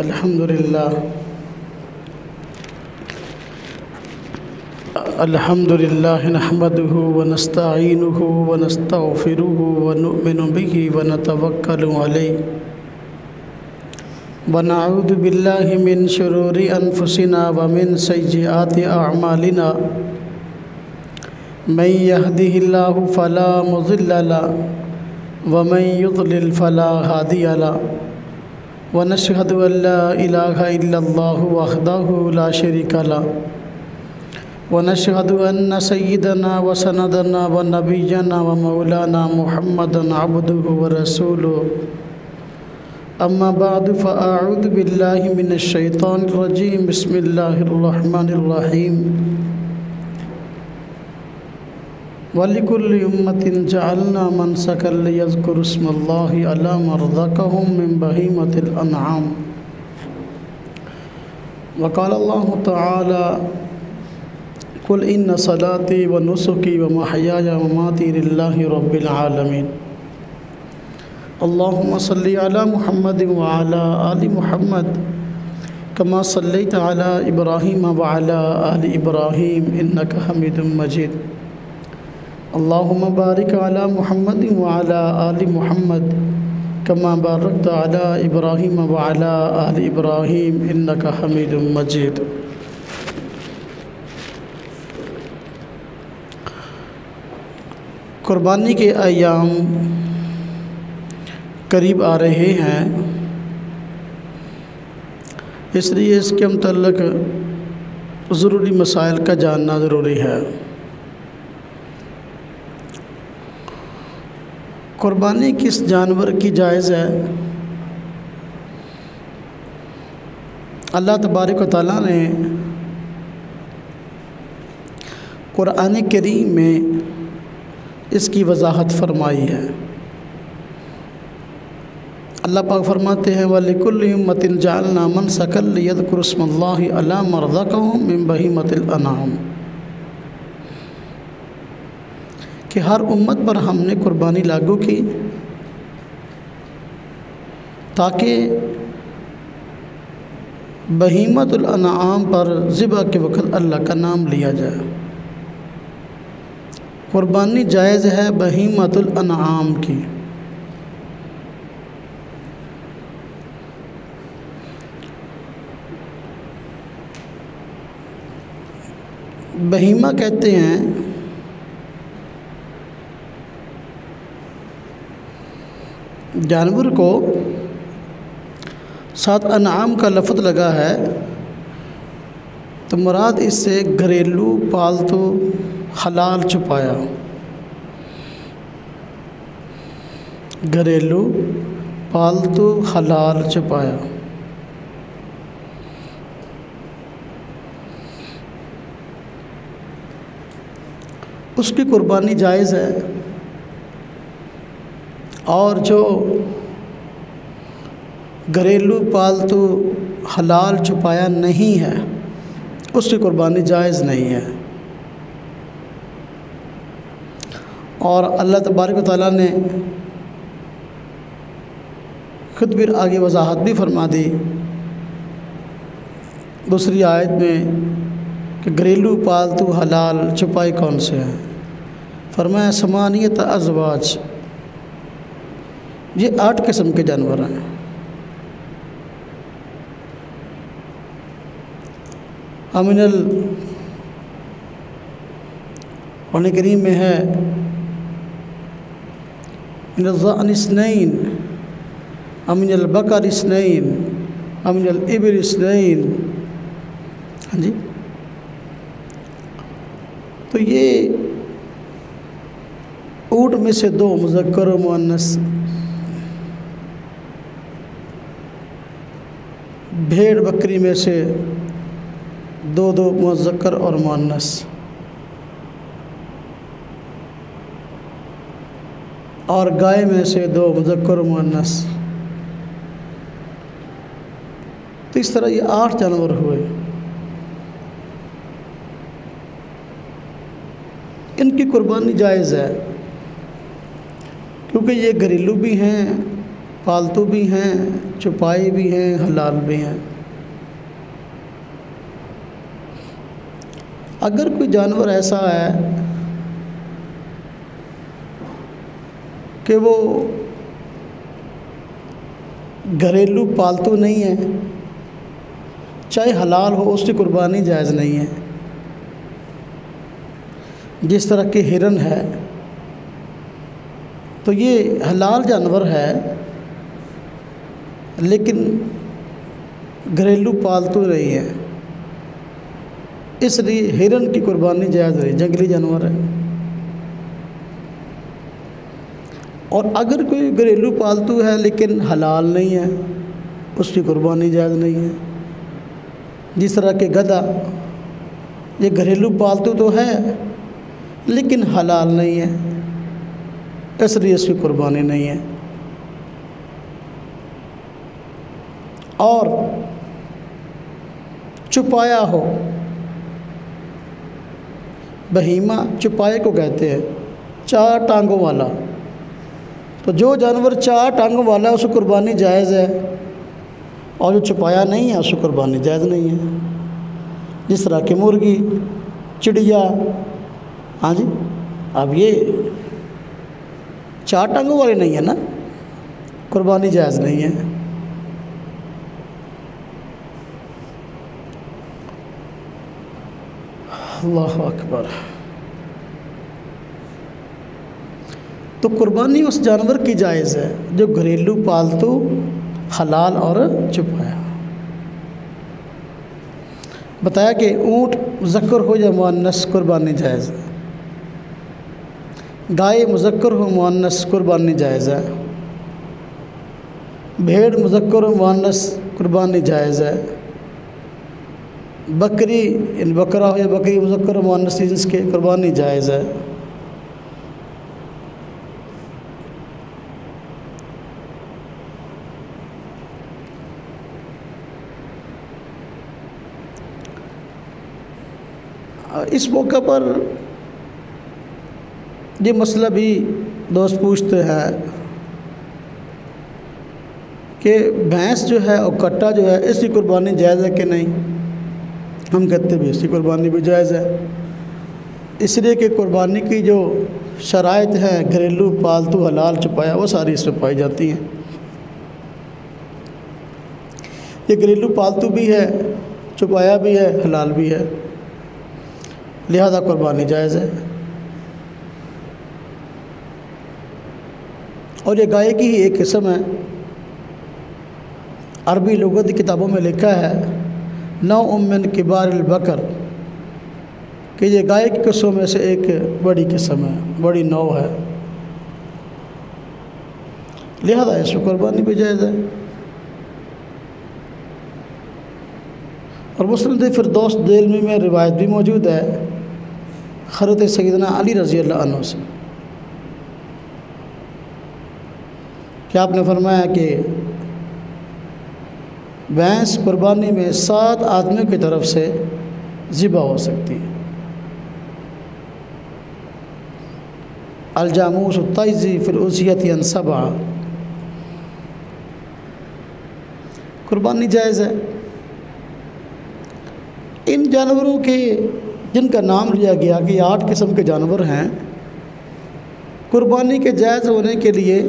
अल्हम्दुलिल्लाह नहमदुहु व नस्तईनुहु व नस्तगफिरुहु व नुमिनु बिही व नतवक्कलु अलैहि व नऊज़ु बिल्लाहि मिन शुरूरि अनफुसिना व मिन सय्यिआति अअमालिना मन यहदिहिल्लाहु फला मुज़िल्ल लहु व मन युज़लिल फला हादिय लहु व नशहदु अल्ला इलाहा इल्लल्लाहु वहदहु ला शरीका लहु व नशहदु अन्न सय्यिदना व सनदना व नबिय्यना व मौलाना मुहम्मदन अब्दुहु व रसूलुहु अम्मा बअदु फ़अऊज़ु बिल्लाहि मिनश शैतानिर रजीम बिस्मिल्लाहिर रहमानिर रहीम वलिकुल्लि उम्मतिन जअलना मनसकन लियज़्कुरु इस्मल्लाहि अला मा रज़क़हुम मिन बहीमतिल अनआम व क़ाला अल्लाहु तआला कुल इन्ना सलाती व नुसुकी व महयाया व ममाती लिल्लाहि रब्बिल आलमीन अल्लाहुम्मा सल्लि अला मुहम्मद व अला आलि मुहम्मद कमा सल्लैता अला इब्राहीम व अला आलि इब्राहीम इन्नका हमीदुम मजीद अल्लाहुम्मा बारिक अला मुहम्मद व अला आलि मुहम्मद कमा बारकता अला इब्राहीम व अला आलि इब्राहीम इन्नका हमीदुम मजीद। कुर्बानी के अय्याम करीब आ रहे हैं, इसलिए इसके मुतल्लिक़ ज़रूरी मसाइल का जानना ज़रूरी है। कुर्बानी किस जानवर की जायज़ है? अल्लाह तबारक व तआला ने कुरान करीम में इसकी वजाहत फरमाई है। अल्लाह पाक फरमाते हैं वलिकुल्लि उम्मतिन जअलना मनसकन लियज़्कुरु इस्मल्लाहि अला मा रज़क़हुम मिन बहीमतिल अनआम कि हर उम्मत पर हमने कुर्बानी लागू की ताकि बहीमतुल अनआम पर ज़िबा के वक़्त अल्लाह का नाम लिया जाए। कुर्बानी जायज़ है बहीमतुल अनआम की। बहीमा कहते हैं जानवर को, साथ अनआम का लफ्ज़ लगा है तो मुराद इससे घरेलू पालतू हलाल छुपाया, घरेलू पालतू हलाल छुपाया। उसकी कुर्बानी जायज़ है और जो घरेलू पालतू हलाल छुपाया नहीं है उसकी कुर्बानी जायज़ नहीं है। और अल्लाह तबारक व तआला ने खुद फिर आगे वजाहत भी फरमा दी दूसरी आयत में कि घरेलू पालतू हलाल छुपाए कौन से हैं। फरमाया समानियत अज़वाज, ये 8 किस्म के जानवर हैं। अमिनल कुरान करीम में है मिनज़्ज़अन इस्नैन अमिनल बकर इस्नैन अमिनल इबिल इस्नैन। हाँ जी, तो ये ऊँट में से 2 मुज़क्कर और मुअन्नस, भेड़ बकरी में से 2 मुज़क्कर और मुअन्नस, और गाय में से 2 मुज़क्कर और मुअन्नस। तो इस तरह ये 8 जानवर हुए। इनकी कुर्बानी जायज़ है क्योंकि ये घरेलू भी हैं पालतू भी हैं, छुपाए भी हैं, हलाल भी हैं। अगर कोई जानवर ऐसा है कि वो घरेलू पालतू नहीं है, चाहे हलाल हो, उसकी कुर्बानी जायज़ नहीं है। जिस तरह के हिरन है तो ये हलाल जानवर है लेकिन घरेलू पालतू नहीं है, इसलिए हिरन की कुर्बानी जायज़ नहीं, जंगली जानवर है। और अगर कोई घरेलू पालतू है लेकिन हलाल नहीं है, उसकी कुर्बानी जायज़ नहीं है। जिस तरह के गधा, ये घरेलू पालतू तो है लेकिन हलाल नहीं है, इसलिए इसकी कुर्बानी नहीं है। और चुपाया हो, बहीमा चुपाए को कहते हैं, 4 टांगों वाला। तो जो जानवर 4 टांगों वाला है उसकी कुर्बानी जायज़ है, और जो छुपाया नहीं है उसकी कुर्बानी जायज़ नहीं है। जिस तरह की मुर्गी, चिड़िया, हाँ जी, अब ये 4 टांगों वाले नहीं है ना, कुर्बानी जायज़ नहीं है। अल्लाह अकबर। तो कुर्बानी उस जानवर की जायज़ है जो घरेलू पालतू, हलाल और छुपाया। बताया कि ऊँट मुज़क्कर हो या मुअन्नस, कुर्बानी जायज़ है। गाय मुज़क्कर हो मुअन्नस, कुर्बानी जायज़ है। भेड़ मुज़क्कर हो मुअन्नस, कुर्बानी जायज़ है। बकरी बकरा हो या बकरी मुज़क्कर हो मुअन्नस जिन्स के, कुर्बानी जायज़ है। इस मौका पर ये मसला भी दोस्त पूछते हैं कि भैंस जो है और कट्टा जो है, इसकी कुर्बानी जायज़ है कि नहीं। हम कहते भी इसकी कुर्बानी भी जायज़ है, इसलिए कि कुर्बानी की जो शराइत हैं, घरेलू पालतू हलाल छुपाया, वो सारी इसमें पाई जाती हैं। ये घरेलू पालतू भी है, छुपाया भी है, हलाल भी है, लिहाजा कुर्बानी जायज़ है। और ये गाय की ही एक किस्म है। अरबी लुगत किताबों में लिखा है नौ उम्मिन किबार बकर, कि ये गाय की किस्मों में से एक बड़ी किस्म है, बड़ी नौ है, लिहाजा इसमें कुर्बानी भी जायज़ है। और मुस्नद फिरदौस देलमी में रिवायत भी मौजूद है हज़रत सैयदना अली रज़ी अल्लाह अन्हु से, कि आपने फरमाया कि भैंस कुर्बानी में 7 आदमियों की तरफ से ज़िबा हो सकती है। अलजामूस तैज़ी फिर उज़ियत अनसबा, कुर्बानी जायज़ है। इन जानवरों के जिनका नाम लिया गया कि 8 किस्म के जानवर हैं, कुर्बानी के जायज़ होने के लिए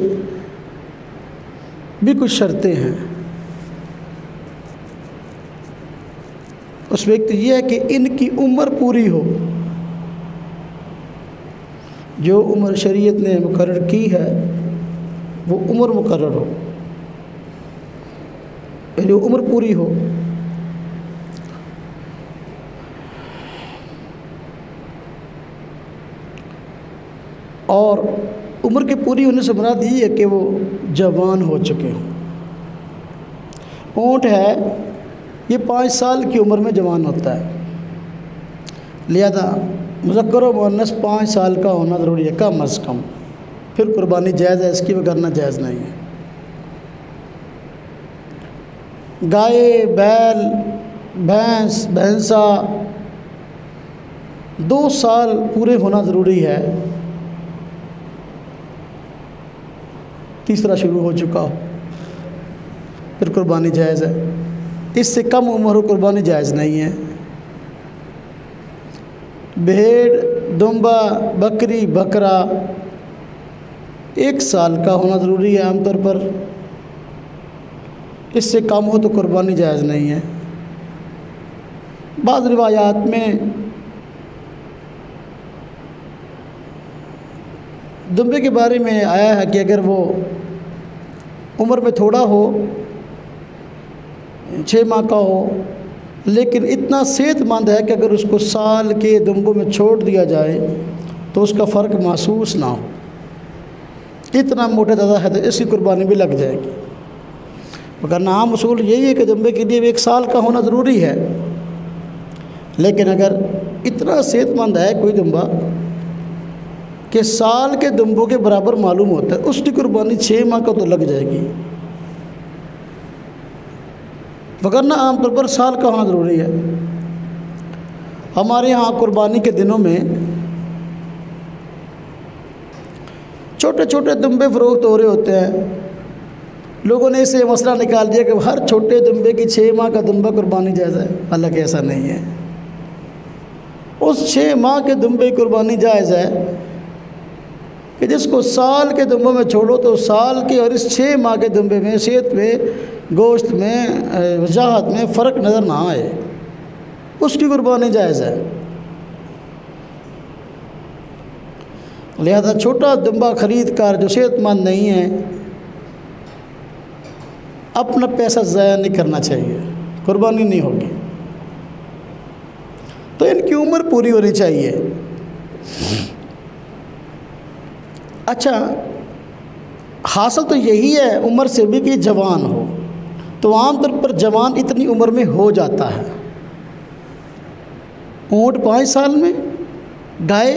भी कुछ शर्तें हैं। उसमें एक तो ये है कि इनकी उम्र पूरी हो, जो उम्र शरीयत ने मुकर्रर की है वो उम्र मुकर्रर हो, यानी उम्र पूरी हो। और उम्र के पूरी होने से मुराद ये है कि वो जवान हो चुके हों। ऊँट है, ये 5 साल की उम्र में जवान होता है, लिहाजा मुज़क्कर व मुअन्नस 5 साल का होना ज़रूरी है कम अज़ कम, फिर कुर्बानी जायज़ है, इसकी वगरना जायज़ नहीं है। गाय, बैल, भैंस, भैंसा 2 साल पूरे होना ज़रूरी है, तीसरा शुरू हो चुका हो। फिर कुर्बानी जायज़ है। इससे कम उम्र हो कुर्बानी जायज़ नहीं है। भेड़, दुम्बा, बकरी, बकरा 1 साल का होना ज़रूरी है आमतौर पर। इससे कम हो तो कुर्बानी जायज़ नहीं है। बाज़ रिवायात में दुम्बे के बारे में आया है कि अगर वो उम्र में थोड़ा हो, 6 माह का हो, लेकिन इतना सेहतमंद है कि अगर उसको साल के दुम्बों में छोड़ दिया जाए तो उसका फ़र्क महसूस ना हो, इतना मोटा ज़्यादा है तो इसकी कुर्बानी भी लग जाएगी। मगर आम उसूल यही है कि दुम्बे के लिए 1 साल का होना ज़रूरी है। लेकिन अगर इतना सेहतमंद है कोई दुम्बा कि साल के दुम्बों के बराबर मालूम होता है, उसकी कुर्बानी 6 माह का तो लग जाएगी। वरना आमतौर पर साल का होना ज़रूरी है। हमारे यहाँ कुर्बानी के दिनों में छोटे छोटे दुम्बे फ़रोख्त हो रहे होते हैं। लोगों ने इसे मसला निकाल दिया कि हर छोटे दुम्बे की 6 माह का दुम्बा कुर्बानी जायज़ है। हालांकि ऐसा नहीं है। उस 6 माह के दुम्बे की कुर्बानी जायज़ है कि जिसको साल के दुम्बे में छोड़ो तो साल के और इस 6 माह के दुम्बे में सेहत में, गोश्त में, वजाहत में फ़र्क नज़र ना आए, उसकी कुर्बानी जायज़ है। लिहाजा छोटा दुम्बा ख़रीद कर जो सेहतमंद नहीं है, अपना पैसा ज़ाया नहीं करना चाहिए, कुर्बानी नहीं होगी। तो इनकी उम्र पूरी होनी चाहिए। अच्छा, हासिल तो यही है उम्र से भी कि जवान हो, तो आमतौर पर जवान इतनी उम्र में हो जाता है। ऊँट 5 साल में, गाय,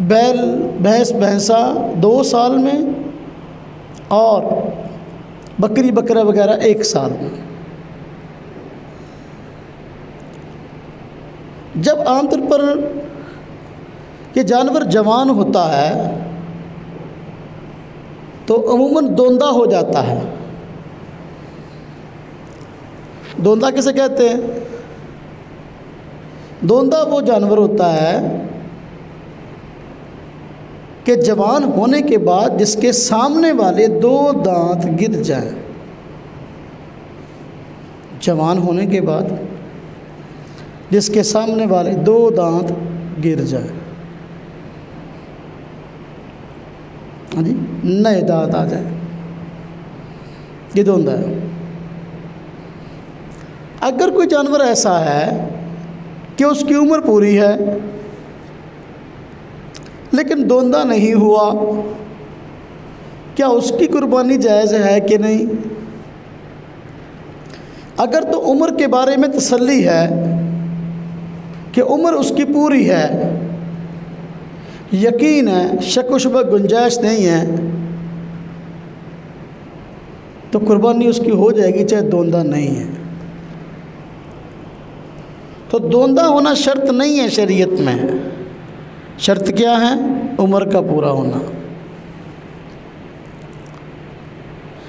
बैल, भैंस, भैंसा 2 साल में, और बकरी, बकरा वगैरह 1 साल में। जब आमतौर पर ये जानवर जवान होता है तो अमूमन दोंदा हो जाता है। दोंदा किसे कहते हैं? दोंदा वो जानवर होता है कि जवान होने के बाद जिसके सामने वाले 2 दांत गिर जाएं। जवान होने के बाद जिसके सामने वाले 2 दांत गिर जाएं, हाँ जी, नए दांत आ जाए, ये दोंदा है। अगर कोई जानवर ऐसा है कि उसकी उम्र पूरी है लेकिन दोंदा नहीं हुआ, क्या उसकी कुर्बानी जायज़ है कि नहीं? अगर तो उम्र के बारे में तसल्ली है कि उम्र उसकी पूरी है, यकीन है, शक व शुबह गुंजाइश नहीं है, तो कुर्बानी उसकी हो जाएगी चाहे दोंदा नहीं है। तो दोंदा होना शर्त नहीं है शरीयत में। शर्त क्या है? उम्र का पूरा होना।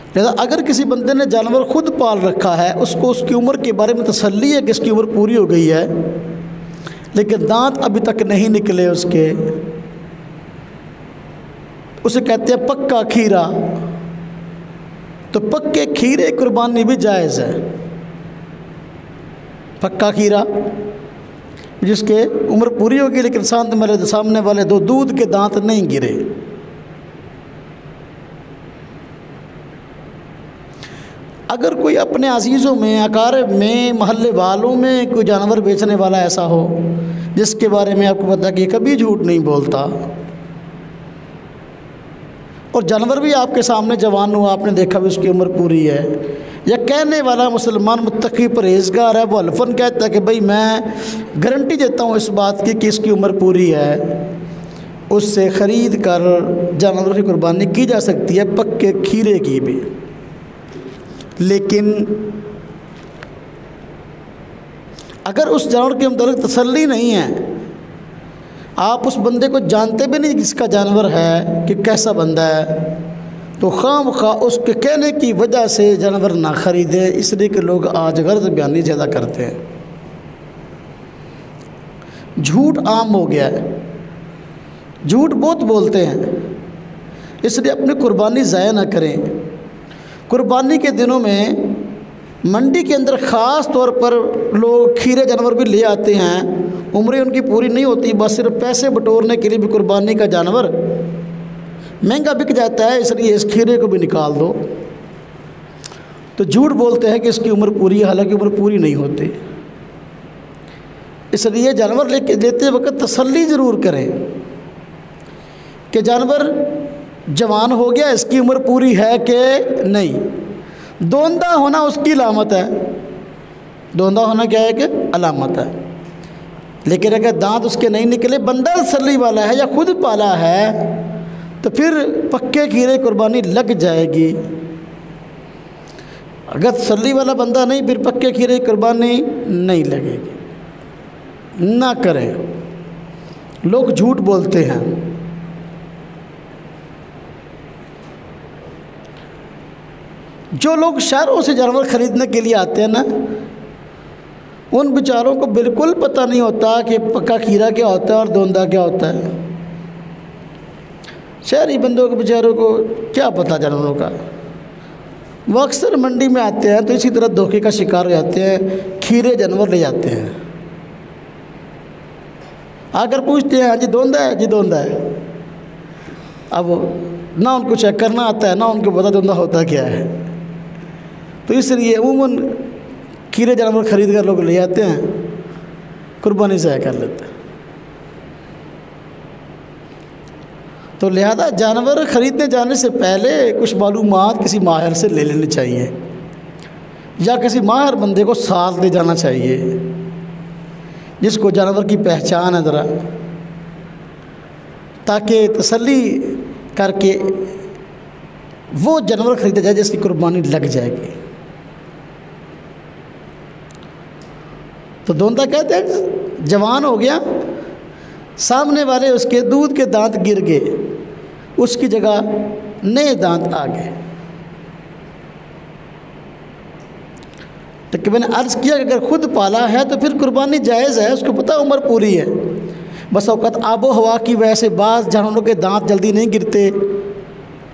लिहाजा अगर किसी बंदे ने जानवर खुद पाल रखा है, उसको उसकी उम्र के बारे में तसल्ली है कि इसकी उम्र पूरी हो गई है, लेकिन दांत अभी तक नहीं निकले उसके, उसे कहते हैं पक्का खीरा, तो पक्के खीरे कुर्बानी भी जायज़ है। पक्का खीरा जिसके उम्र पूरी होगी लेकिन सामने वाले 2 दूध के दांत नहीं गिरे। अगर कोई अपने अजीज़ों में, अकारिब में, महल्ले वालों में कोई जानवर बेचने वाला ऐसा हो जिसके बारे में आपको पता कि कभी झूठ नहीं बोलता, और जानवर भी आपके सामने जवान हुआ, आपने देखा भी उसकी उम्र पूरी है, या कहने वाला मुसलमान मुत्तकी परहेज़गार है, वो हल्फन कहता है कि भाई मैं गारंटी देता हूँ इस बात की कि इसकी उम्र पूरी है, उससे ख़रीद कर जानवर की कुर्बानी की जा सकती है, पक्के खीरे की भी। लेकिन अगर उस जानवर के मुताबिक तसल्ली नहीं है, आप उस बंदे को जानते भी नहीं जिसका जानवर है कि कैसा बंदा है, तो खामखा उसके कहने की वजह से जानवर ना ख़रीदें, इसलिए कि लोग आज गर्द बयानी ज़्यादा करते हैं। झूठ आम हो गया है, झूठ बहुत बोलते हैं, इसलिए अपनी कुर्बानी ज़ाया ना करें। कुर्बानी के दिनों में मंडी के अंदर ख़ास तौर पर लोग खीरे जानवर भी ले आते हैं, उम्रें उनकी पूरी नहीं होती, बस सिर्फ पैसे बटोरने के लिए भी कुर्बानी का जानवर महंगा बिक जाता है, इसलिए इस खीरे को भी निकाल दो। तो झूठ बोलते हैं कि इसकी उम्र पूरी है, हालांकि उम्र पूरी नहीं होती। इसलिए जानवर लेते वक्त तसल्ली ज़रूर करें कि जानवर जवान हो गया, इसकी उम्र पूरी है कि नहीं। दोंदा होना उसकी अलामत है, दोंदा होना क्या है कि अलामत है, लेकिन अगर दांत उसके नहीं निकले, बंदा तसल्ली वाला है या खुद पाला है, तो फिर पक्के खीरे कुर्बानी लग जाएगी। अगर तसल्ली वाला बंदा नहीं, फिर पक्के खीरे कुर्बानी नहीं लगेगी। ना करें, लोग झूठ बोलते हैं। जो लोग शहरों से जानवर ख़रीदने के लिए आते हैं ना, उन बेचारों को बिल्कुल पता नहीं होता कि पक्का खीरा क्या होता है और दोंदा क्या होता है। शहरी बंदों के बेचारों को क्या पता जानवरों का। वो अक्सर मंडी में आते हैं तो इसी तरह धोखे का शिकार हो जाते हैं, खीरे जानवर ले जाते हैं। आकर पूछते हैं, हाँ जी दोंदा है, जी दोंदा है। अब ना उनको चेक करना आता है, ना उनको पता दोंदा होता क्या है। तो इसलिए अमूमन खीरे जानवर ख़रीद कर लोग ले आते हैं, कुर्बानी ज़ाया कर लेते हैं। तो लिहाजा जानवर ख़रीदने जाने से पहले कुछ मालूमात किसी माहिर से ले लेनी चाहिए, या किसी माहिर बंदे को साथ ले जाना चाहिए जिसको जानवर की पहचान है ज़रा, ताकि तसल्ली करके वो जानवर ख़रीदा जाए जिसकी कुर्बानी लग जाएगी। तो दोंदा कहते हैं जवान हो गया, सामने वाले उसके दूध के दांत गिर गए, उसकी जगह नए दांत आ गए। तो कि मैंने अर्ज़ किया कि अगर खुद पाला है तो फिर कुर्बानी जायज़ है, उसको पता उम्र पूरी है। बस औक़ात आबो हवा की वजह से बाज़ जानवरों के दांत जल्दी नहीं गिरते,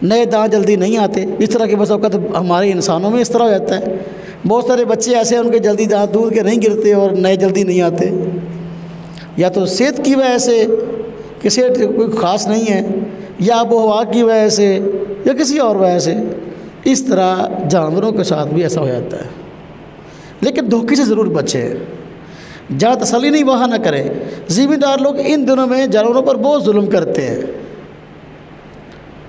नए दांत जल्दी नहीं आते। इस तरह के बस औक़ात हमारे इंसानों में इस तरह हो जाता है। बहुत सारे बच्चे ऐसे हैं उनके जल्दी दांत दूध के नहीं गिरते और नए जल्दी नहीं आते, या तो सेहत की वजह से कि सेहत कोई ख़ास नहीं है, या आबो हवा की वजह से, या किसी और वजह से। इस तरह जानवरों के साथ भी ऐसा हो जाता है। लेकिन धोखे से ज़रूर बचें, जहाँ तसल्ली नहीं वहाँ ना करें। ज़मींदार लोग इन दिनों में जानवरों पर बहुत जुल्म करते हैं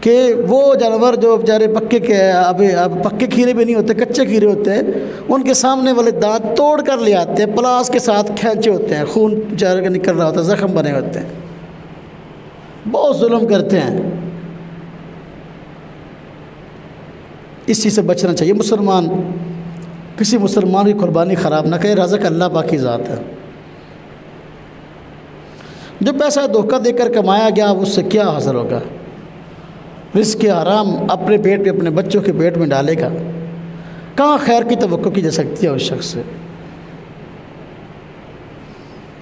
कि वो जानवर जो बेचारे पक्के के अब पक्के खीरे भी नहीं होते, कच्चे खीरे होते हैं, उनके सामने वाले दांत तोड़ कर ले आते हैं, प्लास के साथ खींचे होते हैं, खून बेचारे का निकल रहा होता है, ज़ख्म बने होते हैं। बहुत जुल्म करते हैं। इस चीज़ से बचना चाहिए। मुसलमान किसी मुसलमान की कुर्बानी ख़राब ना करे। रज़क़ अल्लाह पाक की ज़ात है। जो पैसा धोखा देकर कमाया गया उससे क्या हासिल होगा? रिज़्क़ हराम अपने पेट पे, अपने बच्चों के पेट में डालेगा। कहाँ खैर की तवक्को की जा सकती है उस शख्स से।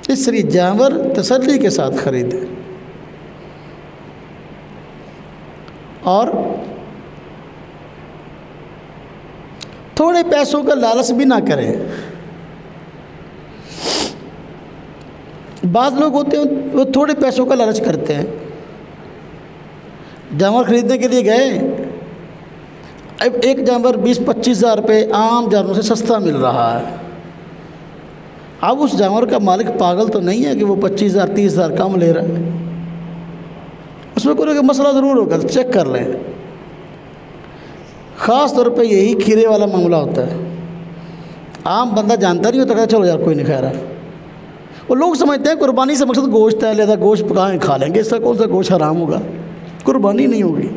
इसलिए जानवर तसल्ली के साथ ख़रीदें और थोड़े पैसों का लालच भी ना करें। बाज़ लोग होते हैं वो थोड़े पैसों का लालच करते हैं। जानवर ख़रीदने के लिए गए, अब एक जानवर 20-25 हज़ार रुपये आम जानवरों से सस्ता मिल रहा है। अब उस जानवर का मालिक पागल तो नहीं है कि वो 25,000 30,000 कम ले रहा है। उसमें कोई मसला ज़रूर होगा, तो चेक कर लें। ख़ास तौर पे यही खीरे वाला मामला होता है। आम बंदा जानता नहीं होता, चलो यार कोई नहीं खा रहा। वो लोग समझते हैं कुर्बानी से मकसद गोश्त है, लिहाजा गोश्त पकाएं खा लेंगे, इसका कौन सा गोश्त हराम होगा, कुर्बानी नहीं होगी।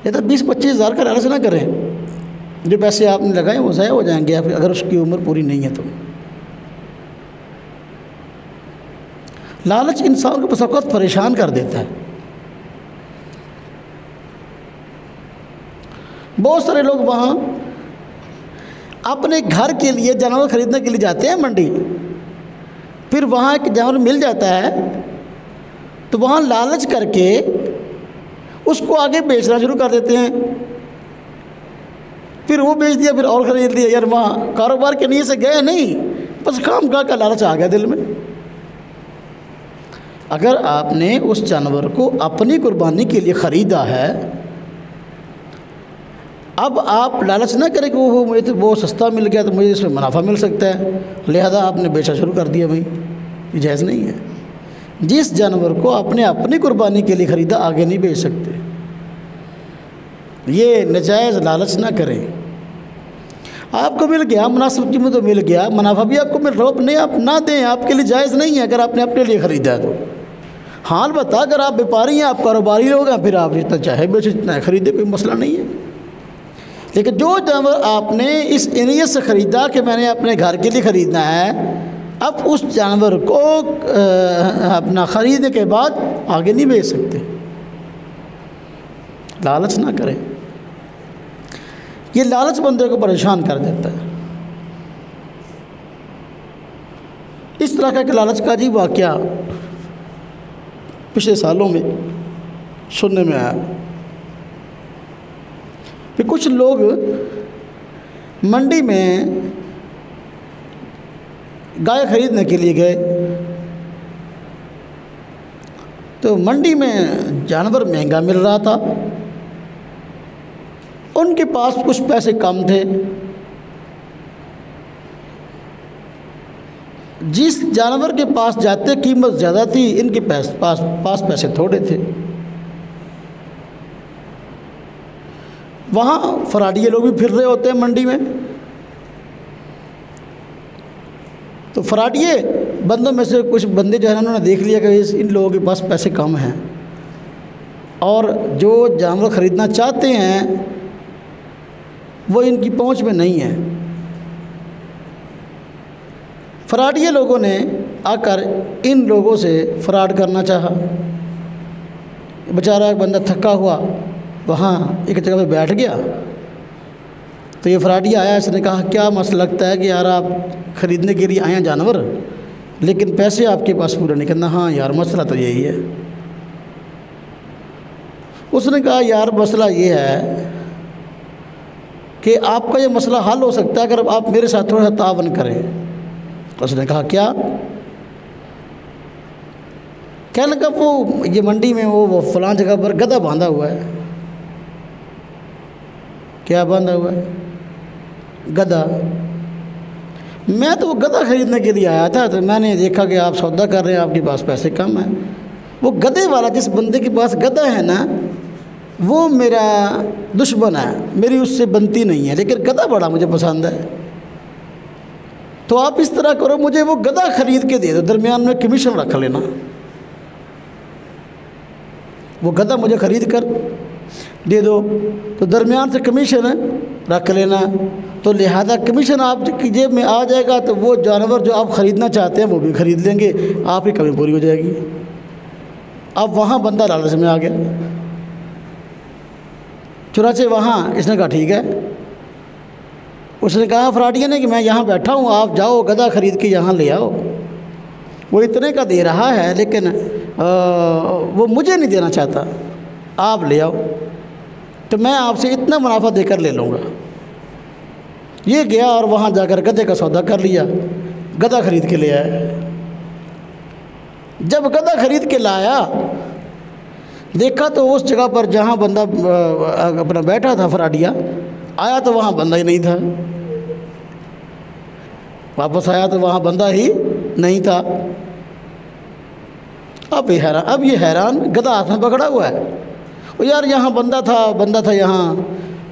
लिहाजा 20-25 हज़ार का लालच ना करें। जो पैसे आपने लगाए वो ज़ाया हो जाएंगे अगर उसकी उम्र पूरी नहीं है तो। लालच इंसान को बस वक़्त परेशान कर देता है। बहुत सारे लोग वहाँ अपने घर के लिए जानवर ख़रीदने के लिए जाते हैं मंडी, फिर वहाँ एक जानवर मिल जाता है तो वहाँ लालच करके उसको आगे बेचना शुरू कर देते हैं। फिर वो बेच दिया, फिर और ख़रीद लिया। यार वहाँ कारोबार के लिए से गए नहीं, बस काम का लालच आ गया दिल में। अगर आपने उस जानवर को अपनी कुर्बानी के लिए ख़रीदा है, अब आप लालच ना करें कि वो मुझे तो वो सस्ता मिल गया तो मुझे इसमें मुनाफा मिल सकता है, लिहाजा आपने बेचा शुरू कर दिया। भाई ये जायज़ नहीं है। जिस जानवर को आपने अपनी कुर्बानी के लिए ख़रीदा आगे नहीं बेच सकते। ये नाजायज़ लालच ना करें। आपको मिल गया, मुनासिब कीमत तो मिल गया, मुनाफा भी आपको मिल रहा हो, अपने आप ना दें, आपके लिए जायज़ नहीं है अगर आपने अपने लिए ख़रीदा है तो। हाँ अलबत्ता अगर आप व्यापारी हैं, आप कारोबारी लोग हैं, फिर आप जितना चाहे बेचो, जितना ख़रीदे, कोई मसला नहीं है। लेकिन जो जानवर आपने इस नीयत से ख़रीदा कि मैंने अपने घर के लिए ख़रीदना है, अब उस जानवर को अपना ख़रीदने के बाद आगे नहीं बेच सकते। लालच ना करें, ये लालच बंदे को परेशान कर देता है। इस तरह का एक लालच का अजीब वाक़या पिछले सालों में सुनने में आया कि कुछ लोग मंडी में गाय खरीदने के लिए गए, तो मंडी में जानवर महंगा मिल रहा था, उनके पास कुछ पैसे कम थे। जिस जानवर के पास जाते कीमत ज़्यादा थी, इनके पास पैसे थोड़े थे। वहाँ फराडिये लोग भी फिर रहे होते हैं मंडी में, तो फराडिये बंदों में से कुछ बंदे जो है उन्होंने देख लिया कि इन लोगों के पास पैसे कम हैं और जो जानवर ख़रीदना चाहते हैं वो इनकी पहुंच में नहीं है। फराडिये लोगों ने आकर इन लोगों से फ्रॉड करना चाहा। बेचारा एक बंदा थका हुआ वहाँ एक जगह पे बैठ गया, तो ये फराडिया आया, इसने कहा क्या मसला लगता है कि यार आप ख़रीदने के लिए आए हैं जानवर, लेकिन पैसे आपके पास पूरा नहीं करना। हाँ यार मसला तो यही है। उसने कहा यार मसला ये है कि आपका ये मसला हल हो सकता है अगर आप मेरे साथ थोड़ा सा तावन करें। उसने कहा क्या? कहने लगा वो ये मंडी में वो फलां जगह पर गधा बांधा हुआ है। क्या बांधा हुआ है? गधा। मैं तो वो गधा ख़रीदने के लिए आया था, तो मैंने देखा कि आप सौदा कर रहे हैं, आपके पास पैसे कम हैं। वो गधे वाला जिस बंदे के पास गधा है ना, वो मेरा दुश्मन है, मेरी उससे बनती नहीं है, लेकिन गधा बड़ा मुझे पसंद है। तो आप इस तरह करो, मुझे वो गधा ख़रीद के दे दो, दरमियान में कमीशन रख लेना। वो गधा मुझे ख़रीद कर दे दो तो दरमियान से कमीशन रख लेना, तो लिहाजा कमीशन आपकी जेब में आ जाएगा, तो वो जानवर जो आप ख़रीदना चाहते हैं वो भी ख़रीद लेंगे, आपकी कमी पूरी हो जाएगी। अब वहाँ बंदा लालच में आ गया, चुनाचे वहाँ इसने कहा ठीक है। उसने कहा फराडिया ने कि मैं यहाँ बैठा हूँ, आप जाओ गधा ख़रीद के यहाँ ले आओ। वो इतने का दे रहा है, लेकिन वो मुझे नहीं देना चाहता, आप ले आओ तो मैं आपसे इतना मुनाफा देकर ले लूँगा। ये गया और वहाँ जाकर गधे का सौदा कर लिया, गधा ख़रीद के ले आया। जब गधा ख़रीद के लाया, देखा तो उस जगह पर जहाँ बंदा अपना बैठा था फराडिया, आया तो वहाँ बंदा ही नहीं था। वापस आया तो वहाँ बंदा ही नहीं था। अब ये हैरान गधा हाथ में पकड़ा हुआ है। वो यार यहाँ बंदा था यहाँ,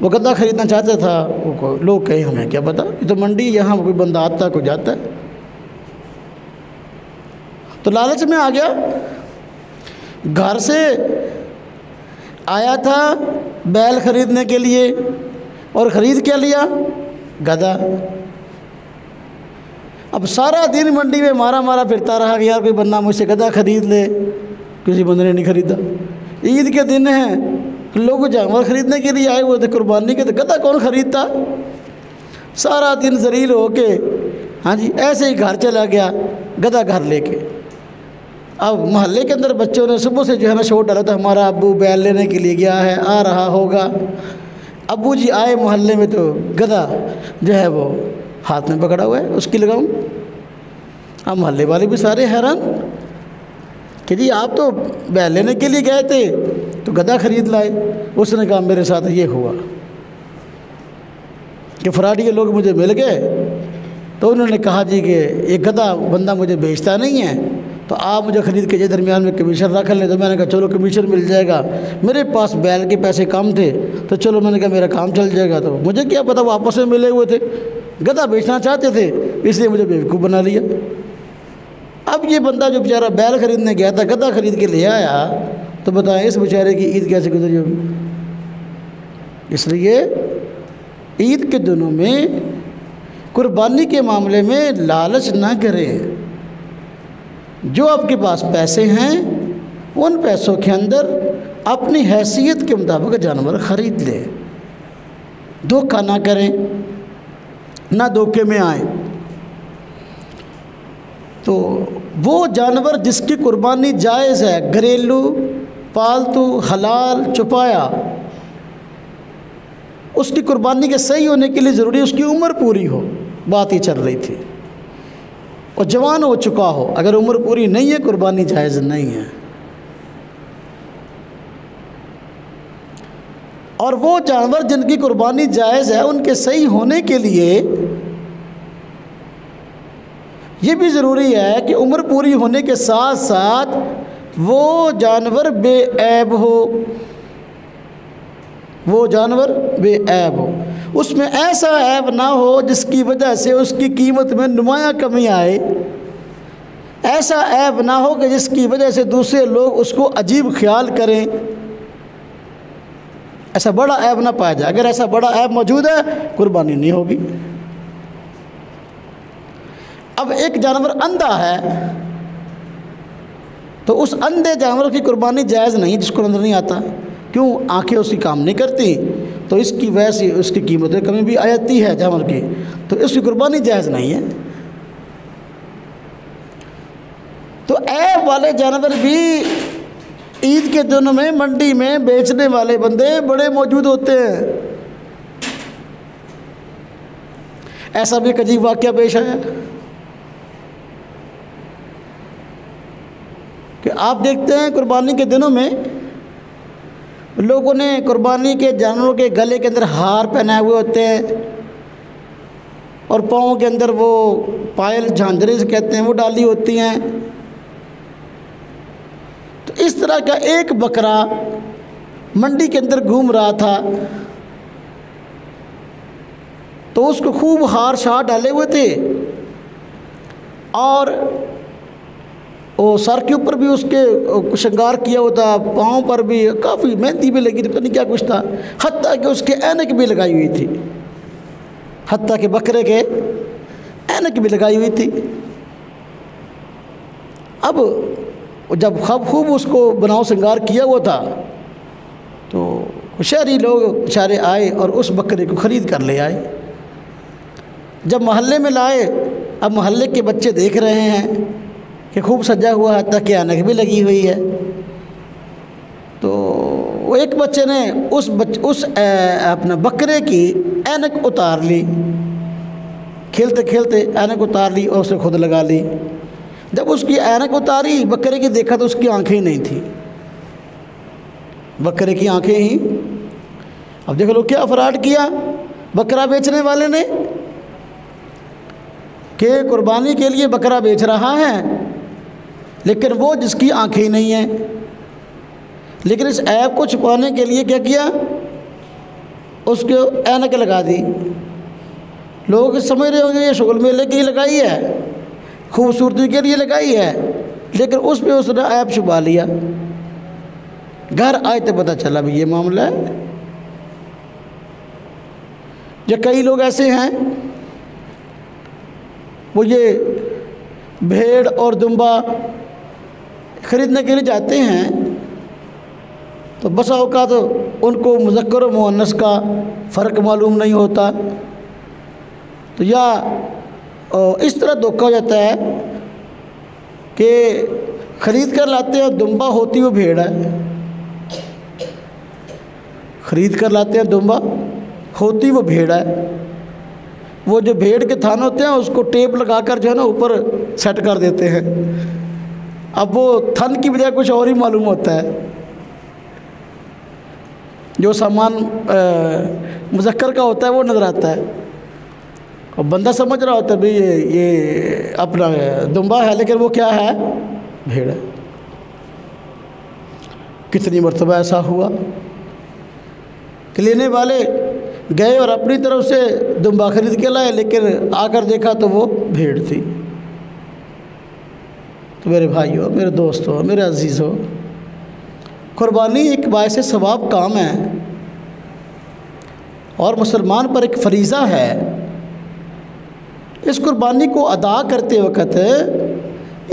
वो गधा ख़रीदना चाहता था। वो लोग कहे हमें क्या पता, ये तो मंडी, यहाँ कोई बंदा आता कोई जाता है। तो लालच में आ गया, घर से आया था बैल ख़रीदने के लिए और ख़रीद क्या लिया? गधा। अब सारा दिन मंडी में मारा फिरता रहा कि यार कोई बंदा मुझसे गधा ख़रीद ले, किसी बंदे ने नहीं ख़रीदा। ईद के दिन है, लोग जानवर ख़रीदने के लिए आए हुए थे कुर्बानी के, तो गधा कौन ख़रीदता। सारा दिन जलील होके हाँ जी ऐसे ही घर चला गया गधा घर लेके। अब मोहल्ले के अंदर बच्चों ने सुबह से जो है ना शोर डाला था, हमारा अब्बू बैल लेने के लिए गया है, आ रहा होगा। अब्बू जी आए मोहल्ले में तो गधा जो है वो हाथ में पकड़ा हुआ है, उसकी लगाऊं। अब मोहल्ले वाले भी सारे हैरान कि जी आप तो बैल लेने के लिए गए थे तो गधा ख़रीद लाए। उसने कहा मेरे साथ ये हुआ कि फराडिये लोग मुझे मिल गए, तो उन्होंने कहा जी कि ये गधा बंदा मुझे बेचता नहीं है, तो आप मुझे ख़रीद के जो दरमियान में कमीशन रख लें। तो मैंने कहा चलो कमीशन मिल जाएगा, मेरे पास बैल के पैसे कम थे तो चलो मैंने कहा मेरा काम चल जाएगा। तो मुझे क्या पता वो आपस में मिले हुए थे, गधा बेचना चाहते थे इसलिए मुझे बेवकूफ़ बना लिया। अब ये बंदा जो बेचारा बैल ख़रीदने गया था गधा ख़रीद के ले आया, तो बताएं इस बेचारे की ईद कैसे गुजरी होगी। इसलिए ईद के दिनों में कुर्बानी के मामले में लालच ना करें। जो आपके पास पैसे हैं उन पैसों के अंदर अपनी हैसियत के मुताबिक जानवर ख़रीद लें, धोखा ना करें, ना धोखे में आए। तो वो जानवर जिसकी कुर्बानी जायज़ है, घरेलू पालतू हलाल छुपाया, उसकी कुर्बानी के सही होने के लिए ज़रूरी उसकी उम्र पूरी हो। बात ही चल रही थी, और जवान हो चुका हो। अगर उम्र पूरी नहीं है कुर्बानी जायज़ नहीं है। और वो जानवर जिनकी कुर्बानी जायज़ है उनके सही होने के लिए ये भी ज़रूरी है कि उम्र पूरी होने के साथ साथ वो जानवर बेऐब हो, वो जानवर बेऐब हो। उसमें ऐसा ऐब ना हो जिसकी वजह से उसकी कीमत में नुमायाँ कमी आए, ऐसा ऐब ना हो कि जिसकी वजह से दूसरे लोग उसको अजीब ख्याल करें। ऐसा बड़ा ऐब ना पाया जाए। अगर ऐसा बड़ा ऐब मौजूद है कुर्बानी नहीं होगी। अब एक जानवर अंधा है तो उस अंधे जानवर की कुर्बानी जायज़ नहीं, जिसको नज़र नहीं आता। क्यों? आंखें उसकी काम नहीं करती, तो इसकी वजह से उसकी कीमत में कमी भी आ जाती है जानवर की, तो इसकी कुर्बानी जायज़ नहीं है। तो ऐब वाले जानवर भी ईद के दिनों में मंडी में बेचने वाले बंदे बड़े मौजूद होते हैं। ऐसा भी एक अजीब वाक़या पेश आया कि आप देखते हैं कुर्बानी के दिनों में लोगों ने कुर्बानी के जानवरों के गले के अंदर हार पहनाए हुए होते हैं और पाँव के अंदर वो पायल झांझरें से कहते हैं वो डाली होती हैं। तो इस तरह का एक बकरा मंडी के अंदर घूम रहा था, तो उसको खूब हार शार डाले हुए थे और वो सर के ऊपर भी उसके श्रृंगार किया हुआ था, पाँव पर भी काफ़ी मेहंदी भी लगी थी, पता नहीं क्या कुछ था। हत्ता कि उसके ऐनक भी लगाई हुई थी, हत्ता के बकरे के ऐनक भी लगाई हुई थी। अब जब खूब उसको बनाव श्रृंगार किया हुआ था तो शहरी लोग बेचारे आए और उस बकरे को ख़रीद कर ले आए। जब मोहल्ले में लाए, अब मोहल्ले के बच्चे देख रहे हैं कि खूब सजा हुआ है, तक ऐनक भी लगी हुई है। तो वो एक बच्चे ने उस अपना बकरे की ऐनक उतार ली, खेलते खेलते ऐनक उतार ली और उसने खुद लगा ली। जब उसकी ऐनक उतारी बकरे की, देखा तो उसकी आंखें ही नहीं थी, बकरे की आंखें ही। अब देखो लोग क्या फ्रॉड किया बकरा बेचने वाले ने, कि कुर्बानी के लिए बकरा बेच रहा है लेकिन वो जिसकी आंखें ही नहीं हैं। लेकिन इस ऐप को छुपाने के लिए क्या किया, उसको ऐनक लगा दी। लोग समझ रहे होंगे ये शुगल मेले के लिए लगाई है, खूबसूरती के लिए लगाई है, लेकिन उस पर उसने ऐप छुपा लिया। घर आए तो पता चला भी ये मामला है। या कई लोग ऐसे हैं वो ये भेड़ और दुम्बा ख़रीदने के लिए जाते हैं तो बसा औकात तो उनको मुज़क्कर और मुअन्नस का फ़र्क मालूम नहीं होता, तो या इस तरह धोखा हो जाता है कि ख़रीद कर लाते हैं दुम्बा, होती वो भेड़ है। ख़रीद कर लाते हैं दुम्बा, होती वो भेड़ है। वो जो भेड़ के थान होते हैं उसको टेप लगाकर जो है ना ऊपर सेट कर देते हैं। अब वो थन की बजाय कुछ और ही मालूम होता है। जो सामान मुज़क्कर का होता है वो नज़र आता है और बंदा समझ रहा होता है भाई ये अपना दुम्बा है, लेकिन वो क्या है? भेड़ है। कितनी मरतबा ऐसा हुआ कि लेने वाले गए और अपनी तरफ से दुम्बा खरीद के लाए, लेकिन आकर देखा तो वो भेड़ थी। तो मेरे भाइयों, मेरे दोस्तों, मेरे अजीज़ों, कुर्बानी एक बायसे सवाब काम है और मुसलमान पर एक फरीज़ा है। इस कुर्बानी को अदा करते वक्त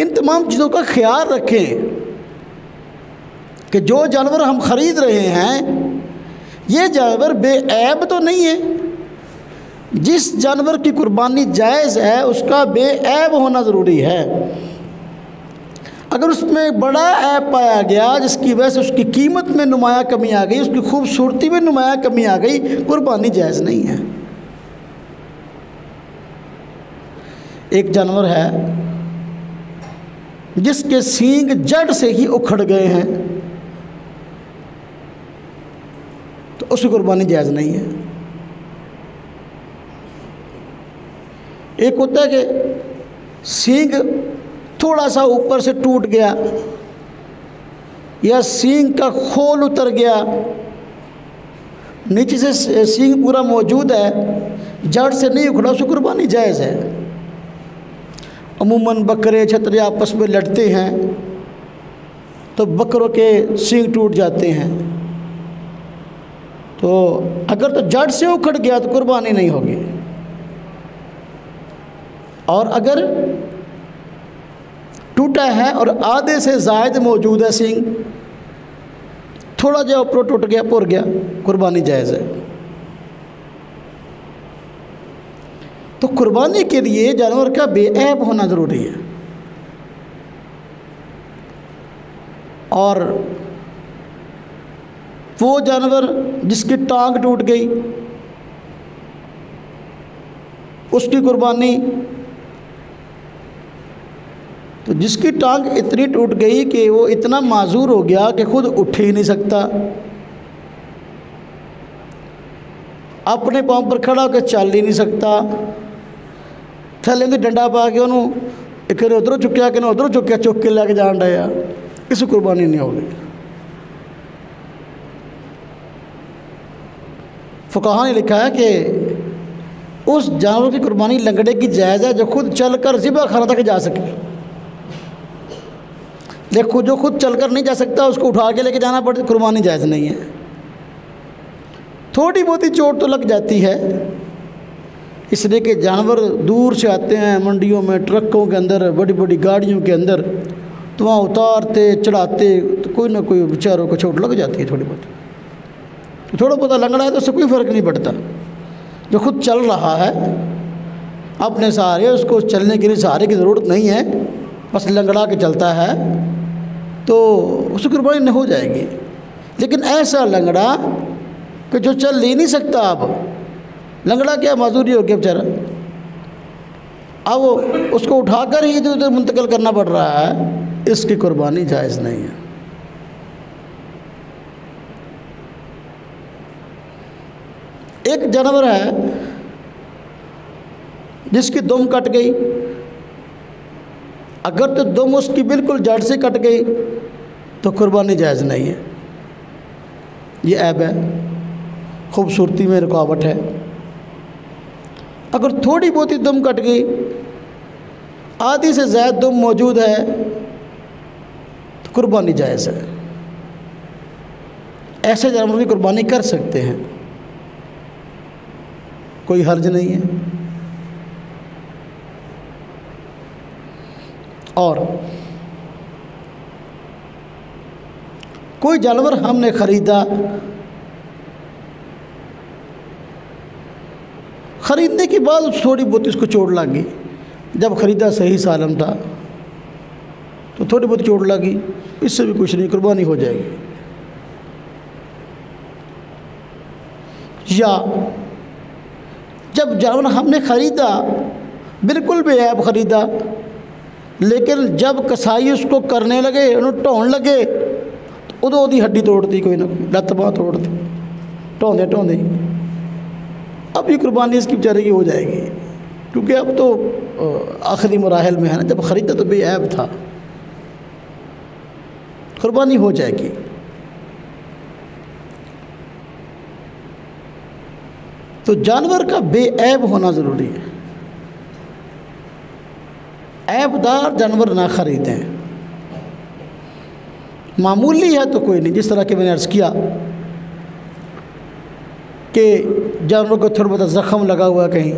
इन तमाम चीज़ों का ख्याल रखें कि जो जानवर हम ख़रीद रहे हैं ये जानवर बेऐब तो नहीं है। जिस जानवर की कुर्बानी जायज़ है उसका बेऐब होना ज़रूरी है। अगर उसमें बड़ा ऐब पाया गया जिसकी वजह से उसकी कीमत में नुमाया कमी आ गई, उसकी खूबसूरती में नुमाया कमी आ गई, कुर्बानी जायज़ नहीं है। एक जानवर है जिसके सींग जड़ से ही उखड़ गए हैं, तो उसकी कुर्बानी जायज़ नहीं है। एक होता है कि सींग थोड़ा सा ऊपर से टूट गया या सींग का खोल उतर गया, नीचे से सींग पूरा मौजूद है, जड़ से नहीं उखड़ा, उसकी कुर्बानी जायज़ है। अमूमन बकरे छतरे आपस में लड़ते हैं तो बकरों के सींग टूट जाते हैं, तो अगर तो जड़ से उखड़ गया तो कुर्बानी नहीं होगी। और अगर टूटा है और आधे से ज़ायद मौजूद है सींग, थोड़ा जो ऊपर टूट गया, पुर गया, कुर्बानी जायज़ है। तो कुर्बानी के लिए जानवर का बेऐब होना ज़रूरी है। और वो जानवर जिसकी टांग टूट गई उसकी कुर्बानी, तो जिसकी टांग इतनी टूट गई कि वो इतना माजूर हो गया कि खुद उठ ही नहीं सकता, अपने पाँव पर खड़ा होकर चल ही नहीं सकता, थले की डंडा पा के उन्होंने एक उधरों चुक्या कि उधरों चुक्या, चुक के लैके जान डाया, इस कुर्बानी नहीं होगी। फुकाहा ने लिखा है कि उस जानवर की कुर्बानी लंगड़े की जायज़ है जो खुद चलकर ज़िबा खाना तक जा सके। देखो जो खुद चलकर नहीं जा सकता उसको उठा के लेके जाना पड़ता, कुर्बानी जायज़ नहीं है। थोड़ी बहुत ही चोट तो लग जाती है, इसलिए कि जानवर दूर से आते हैं, मंडियों में, ट्रकों के अंदर, बड़ी बड़ी गाड़ियों के अंदर, तो वहाँ उतारते चढ़ाते तो कोई ना कोई बेचारों को चोट लग जाती है थोड़ी बहुत। तो थोड़ा बहुत लंगड़ा है तो उससे कोई फ़र्क नहीं पड़ता। जो खुद चल रहा है अपने सहारे, उसको चलने के लिए सहारे की ज़रूरत नहीं है, बस लंगड़ा के चलता है, तो उसकी कुर्बानी नहीं हो जाएगी। लेकिन ऐसा लंगड़ा कि जो चल ही नहीं सकता, अब लंगड़ा क्या माजूरी हो गया बेचारा, अब वो उसको उठाकर ही इधर उधर मुंतकिल करना पड़ रहा है, इसकी कुर्बानी जायज़ नहीं है। एक जानवर है जिसकी दुम कट गई, अगर तो दुम उसकी बिल्कुल जड़ से कट गई तो कुर्बानी जायज़ नहीं है। ये ऐब है, खूबसूरती में रुकावट है। अगर थोड़ी बहुत ही दुम कट गई, आधी से ज़्यादा दुम मौजूद है, तो कुर्बानी जायज़ है। ऐसे जानवर की कुर्बानी कर सकते हैं, कोई हर्ज नहीं है। और कोई जानवर हमने ख़रीदा ख़रीदने के बाद थोड़ी बहुत इसको चोट लगी, जब ख़रीदा सही सालम था तो थोड़ी बहुत चोट लगी, इससे भी कुछ नहीं, कुर्बानी हो जाएगी। या जब जानवर हमने ख़रीदा बिल्कुल बेऐब ख़रीदा, लेकिन जब कसाई उसको करने लगे, उन्होंने ढोन लगे तो उदों दी हड्डी तोड़ती, कोई ना कोई लत्त बांह तोड़ती, ढोंदे ढोंदे अब ये कुर्बानी इसकी बेचारे की हो जाएगी, क्योंकि अब तो आखिरी मराहल में है ना। जब ख़रीदा तो बेऐब था, कुर्बानी हो जाएगी। तो जानवर का बेऐब होना ज़रूरी है। ऐबदार जानवर ना ख़रीदें, मामूली है तो कोई नहीं, जिस तरह के मैंने अर्ज़ किया कि जानवर को थोड़ा बहुत ज़ख़म लगा हुआ, कहीं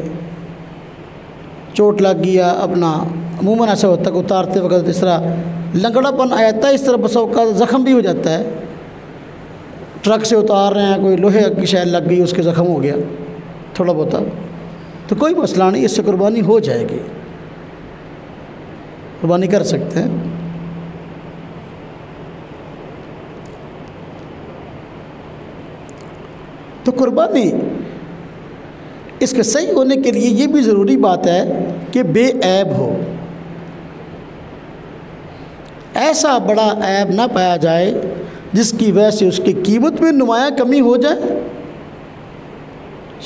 चोट लग गया, अपना अमूमन ऐसा होता है कि उतारते वक्त इस तरह लंगड़ापन आ जाता है, इस तरह बसों का ज़ख़म भी हो जाता है। ट्रक से उतार रहे हैं, कोई लोहे की शैल लग गई, उसके ज़ख़म हो गया थोड़ा बहुत, तो कोई मसला नहीं, इससे कुर्बानी हो जाएगी, कुर्बानी कर सकते हैं। तो कुर्बानी इसके सही होने के लिए ये भी ज़रूरी बात है कि बेऐब हो, ऐसा बड़ा ऐब ना पाया जाए जिसकी वजह से उसकी कीमत में नुमाया कमी हो जाए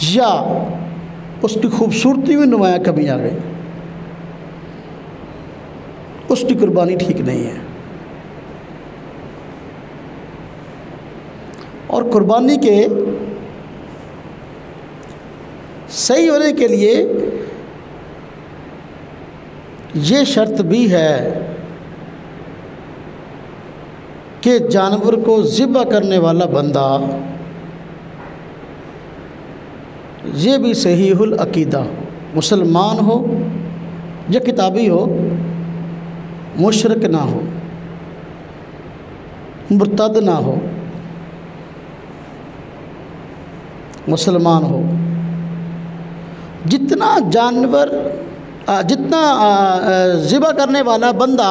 या उसकी खूबसूरती में नुमाया कमी आ गई, उसकी कुर्बानी ठीक नहीं है। और कुर्बानी के सही होने के लिए ये शर्त भी है कि जानवर को ज़िब्ह करने वाला बंदा ये भी सहीहुल अकीदा हो, मुसलमान हो या किताबी हो, मुशरिक ना हो, मुर्तद ना हो, मुसलमान हो। जितना ज़िब्ह करने वाला बंदा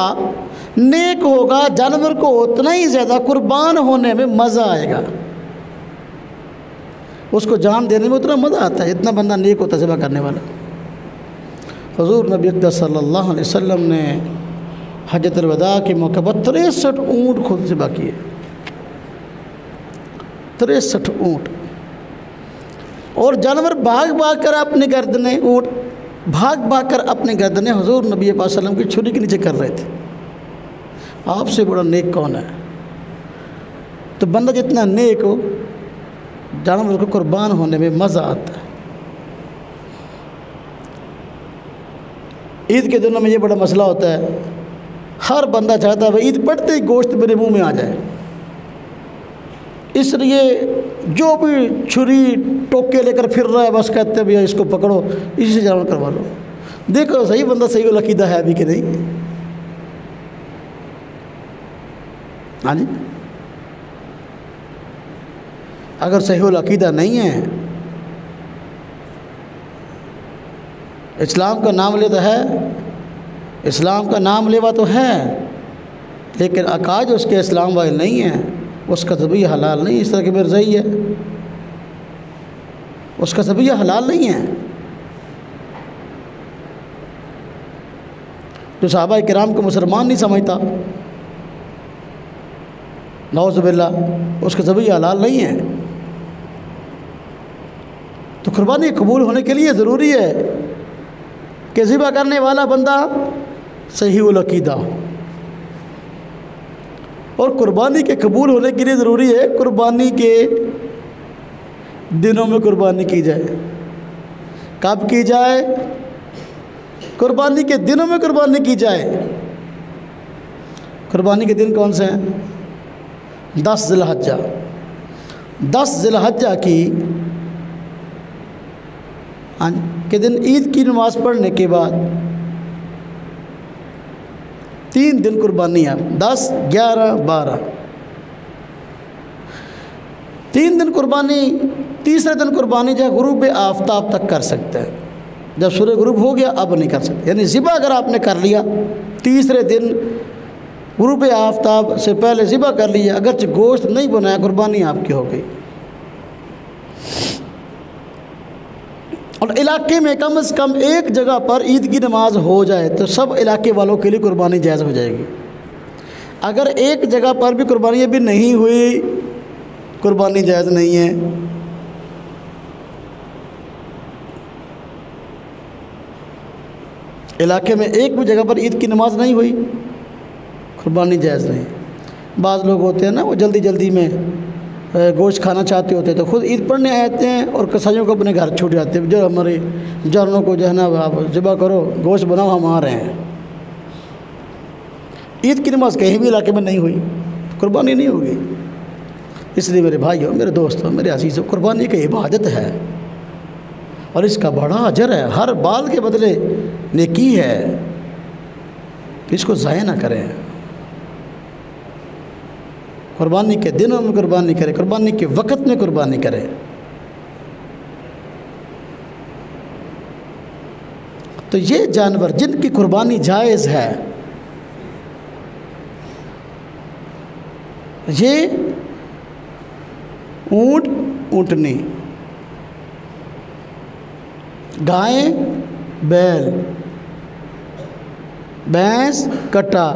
नेक होगा, जानवर को उतना ही ज़्यादा कुर्बान होने में मज़ा आएगा, उसको जान देने में उतना मज़ा आता है जितना बंदा नेक होता है ज़िब्ह करने वाला। हुज़ूर नबी अक़दस सल्लल्लाहु अलैहि वसल्लम ने हज्जतुल वदा के मौके पर 63 ऊँट खुद ज़िब्ह किए, 63 ऊँट। और जानवर भाग भाग कर अपने गर्दनें, ऊँट भाग भाग कर अपने गर्दनें हुज़ूर नबी पाक सल्लल्लाहु अलैहि वसल्लम की छुरी के नीचे कर रहे थे। आपसे बड़ा नेक कौन है? तो बंदा जितना नेक हो, जानवर को कुर्बान होने में मज़ा आता है। ईद के दिनों में ये बड़ा मसला होता है, हर बंदा चाहता है भाई ईद पड़ते ही गोश्त मेरे मुंह में आ जाए, इसलिए जो भी छुरी टोके लेकर फिर रहा है बस कहते हैं भैया इसको पकड़ो, इसी से जानवर करवा लो। देखो सही बंदा सही वाला अकीदा है अभी कि नहीं? हाँ जी, अगर सही वाला अकीदा नहीं है, इस्लाम का नाम लेता है, इस्लाम का नाम लेवा तो है, लेकिन अकाज उसके इस्लाम वाले नहीं है, उसका ज़बीह हलाल नहीं। इस तरह की मिर्ज़ाई है, उसका ज़बीह हलाल नहीं है। जो सहाबा किराम को मुसलमान नहीं समझता, नौज़ुबिल्लाह, उसका ज़बीह हलाल नहीं है। तो कुर्बानी कबूल होने के लिए ज़रूरी है कि ज़िब्ह करने वाला बंदा सहीहुल अकीदा हो। और कुर्बानी के कबूल होने के लिए ज़रूरी है कुर्बानी के दिनों में कुर्बानी की जाए। कब की जाए? कुर्बानी के दिनों में कुर्बानी की जाए। कुर्बानी के दिन कौन से हैं? 10 ज़िलहज्जा। 10 ज़िलहज्जा के दिन ईद की नमाज़ पढ़ने के बाद 3 दिन कुर्बानी है, 10, 11, 12। 3 दिन कुर्बानी, तीसरे दिन कुर्बानी जो है गुरूब आफ्ताब तक कर सकते हैं। जब सूरज गुरूब हो गया अब नहीं कर सकते। यानी ज़िबा अगर आपने कर लिया तीसरे दिन गुरूब आफ्ताब से पहले ज़िबा कर लिया, अगरचे गोश्त नहीं बनाया, कुर्बानी आपकी हो गई। और इलाके में कम से कम एक जगह पर ईद की नमाज हो जाए तो सब इलाके वालों के लिए कुर्बानी जायज़ हो जाएगी। अगर एक जगह पर भी कुर्बानी अभी नहीं हुई, कुर्बानी जायज़ नहीं है। इलाके में एक भी जगह पर ईद की नमाज नहीं हुई, कुर्बानी जायज़ नहीं। बाज़ लोग होते हैं ना, वो जल्दी जल्दी में गोश्त खाना चाहते होते तो खुद ईद पढ़ने आते हैं और कसाईयों को अपने घर छूट जाते हैं। जो हमारे जानवरों को जो है ना, आप ज़िबा करो, गोश्त बनाओ, हम आ रहे हैं। ईद की नमाज कहीं भी इलाके में नहीं हुई, कुर्बानी नहीं होगी। इसलिए मेरे भाइयों, मेरे दोस्तों, मेरे अज़ीज़ों, कुर्बानी की इबादत है और इसका बड़ा अजर है। हर बाल के बदले नेकी है, इसको ज़ाया ना करें। कुर्बानी के दिनों में कुर्बानी करें, कुर्बानी के वक़्त में कुर्बानी करें। तो ये जानवर जिनकी कुर्बानी जायज़ है, ये ऊँट, ऊँटनी, गाय, बैल, भैंस, कट्टा,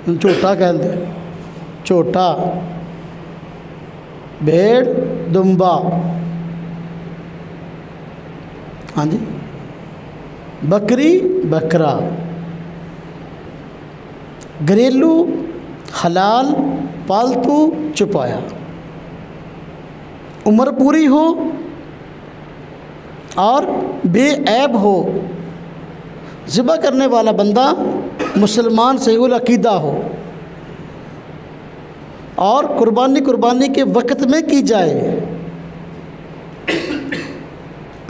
झोटा कहते हैं, छोटा, भेड़, दुम्बा, हाँ जी, बकरी, बकरा, घरेलू, हलाल, पालतू, छुपाया, उम्र पूरी हो और बेऐब हो, ज़िबा करने वाला बंदा मुसलमान सहीउल अकीदा हो और कुर्बानी के वक़्त में की जाए,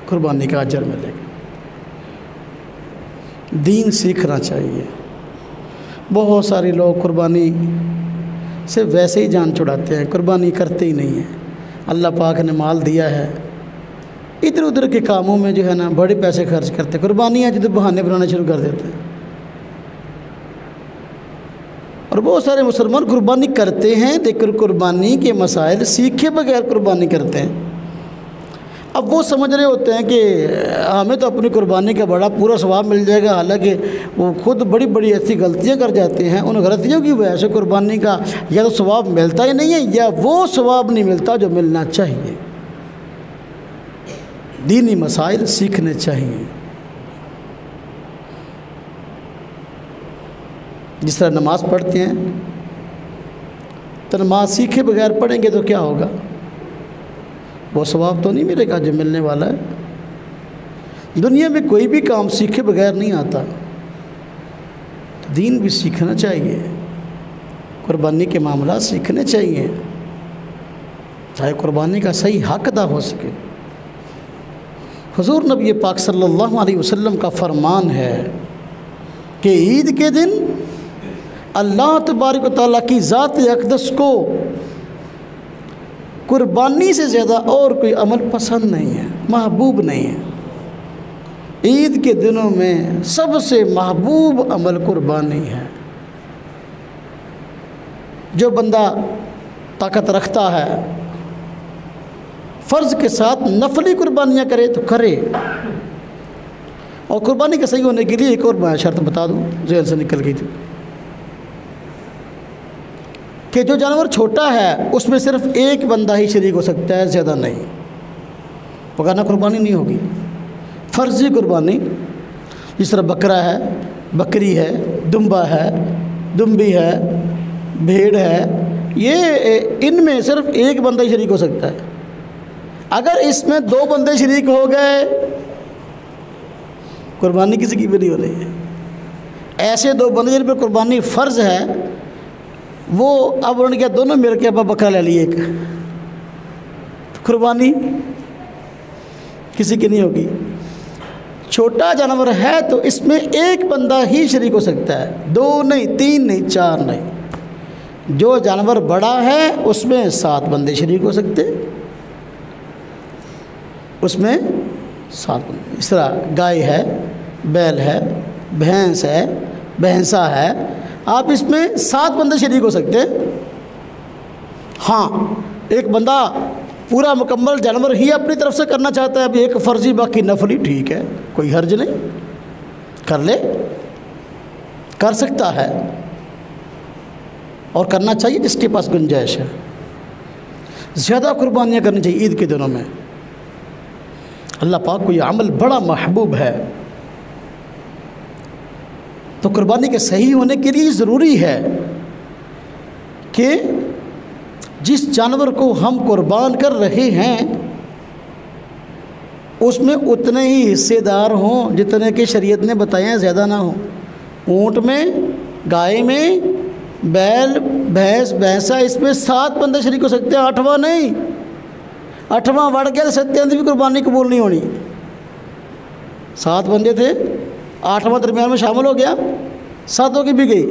कुर्बानी का अजर मिलेगा। दीन सीखना चाहिए। बहुत सारे लोग कुर्बानी से वैसे ही जान छुड़ाते हैं, कुर्बानी करते ही नहीं हैं। अल्लाह पाक ने माल दिया है, इधर उधर के कामों में जो है ना बड़े पैसे खर्च करते हैं। कुर्बानियाँ जो बहाने बनाना शुरू कर देते हैं। और बहुत सारे मुसलमान कुर्बानी करते हैं लेकिन कुर्बानी के मसाइल सीखे बगैर कुर्बानी करते हैं। अब वो समझ रहे होते हैं कि हमें तो अपनी कुर्बानी का बड़ा पूरा सवाब मिल जाएगा, हालांकि वो खुद बड़ी बड़ी ऐसी गलतियां कर जाते हैं। उन गलतियों की वजह से कुर्बानी का या तो सवाब मिलता ही नहीं है या वो सवाब नहीं मिलता जो मिलना चाहिए। दीनी मसाइल सीखने चाहिए। जिस तरह नमाज़ पढ़ते हैं तो नमाज सीखे बगैर पढ़ेंगे तो क्या होगा, वो सवाब तो नहीं मिलेगा जो मिलने वाला है। दुनिया में कोई भी काम सीखे बगैर नहीं आता, तो दीन भी सीखना चाहिए। कुर्बानी के मामला सीखने चाहिए चाहे कुर्बानी का सही हक अदा हो सके। हुज़ूर नबी पाक सल्लल्लाहु अलैहि वसल्लम का फरमान है कि ईद के दिन अल्लाह तबारक व तआला की ज़ात अक़दस को कुर्बानी से ज़्यादा और कोई अमल पसंद नहीं है, महबूब नहीं है। ईद के दिनों में सबसे महबूब अमल कुर्बानी है। जो बंदा ताकत रखता है फ़र्ज़ के साथ नफली कुर्बानियाँ करे तो करे। और कुर्बानी के सही होने के लिए एक और मैं शर्त बता दूँ, जेल से निकल गई थी, कि जो जानवर छोटा है उसमें सिर्फ एक बंदा ही शरीक हो सकता है, ज़्यादा नहीं, वरना कुर्बानी नहीं होगी। फ़र्ज़ी कुर्बानी जिस तरह बकरा है, बकरी है, दुम्बा है, दुम्बी है, भेड़ है, ये इनमें सिर्फ एक बंदा ही शरीक हो सकता है। अगर इसमें 2 बंदे शरीक हो गए कुर्बानी किसी की भी नहीं हो रही है। ऐसे 2 बंदे जिन पर कुर्बानी फ़र्ज़ है वो अब उन्होंने क्या दोनों मिल के अब बकरा ले लिए एक, तो कुर्बानी किसी की नहीं होगी। छोटा जानवर है तो इसमें एक बंदा ही शरीक हो सकता है, 2 नहीं, 3 नहीं, 4 नहीं। जो जानवर बड़ा है उसमें 7 बंदे शरीक हो सकते, उसमें 7 बंदे। इस तरह गाय है, बैल है, भैंस है, भैंसा है, आप इसमें 7 बंदे शरीक हो सकते हैं। हाँ, एक बंदा पूरा मुकम्मल जानवर ही अपनी तरफ से करना चाहता है, अब एक फ़र्जी बाकी नफली, ठीक है, कोई हर्ज नहीं, कर ले, कर सकता है और करना चाहिए जिसके पास गुंजाइश है। ज़्यादा कुर्बानियाँ करनी चाहिए ईद के दिनों में। अल्लाह पाक को ये अमल बड़ा महबूब है। तो कुर्बानी के सही होने के लिए ज़रूरी है कि जिस जानवर को हम कुर्बान कर रहे हैं उसमें उतने ही हिस्सेदार हों जितने कि शरीयत ने बताए हैं, ज़्यादा ना हो। ऊँट में, गाय में, बैल, भैंस, भैंसा, इसमें 7 बंदे शरीक हो सकते हैं, 8वां नहीं। 8वां बढ़ गया तो 7 भी कुर्बानी कबूल नहीं होनी। 7 बंदे थे, 8वां दरमियान में शामिल हो गया, 7 की भी गई।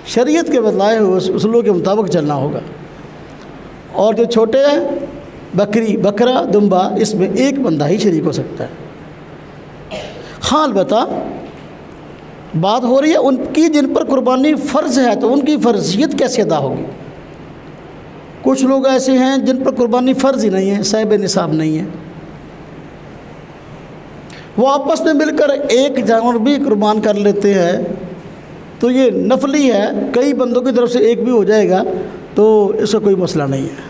शरीयत के बतलाए हुए उसूलों के मुताबिक चलना होगा। और जो छोटे हैं, बकरी, बकरा, दुम्बा, इसमें 1 बंदा ही शरीक हो सकता है। हाँ, अलबत्ता बात हो रही है उनकी जिन पर कुर्बानी फ़र्ज़ है, तो उनकी फ़र्जियत कैसे अदा होगी। कुछ लोग ऐसे हैं जिन पर कुर्बानी फ़र्ज़ ही नहीं है, साहिब निसाब नहीं है, वो आपस में मिलकर एक जानवर भी कुर्बान कर लेते हैं, तो ये नफली है, कई बंदों की तरफ से एक भी हो जाएगा तो इसका कोई मसला नहीं है।